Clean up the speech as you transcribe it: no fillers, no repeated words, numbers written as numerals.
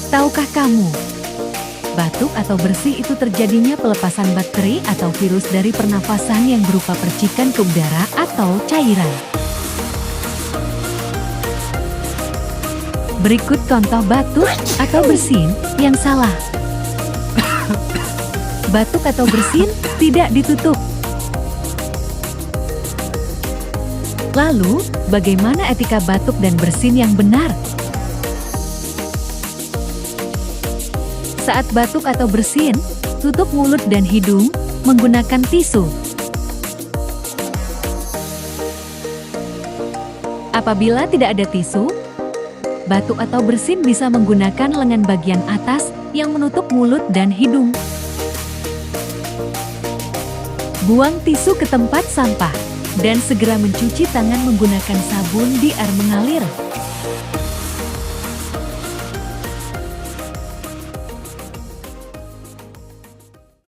Tahukah kamu, batuk atau bersih itu terjadinya pelepasan bakteri atau virus dari pernafasan yang berupa percikan ke udara atau cairan. Berikut contoh batuk atau bersin yang salah. Batuk atau bersin tidak ditutup. Lalu, bagaimana etika batuk dan bersin yang benar? Saat batuk atau bersin, tutup mulut dan hidung menggunakan tisu. Apabila tidak ada tisu, batuk atau bersin bisa menggunakan lengan bagian atas yang menutup mulut dan hidung. Buang tisu ke tempat sampah dan segera mencuci tangan menggunakan sabun di air mengalir.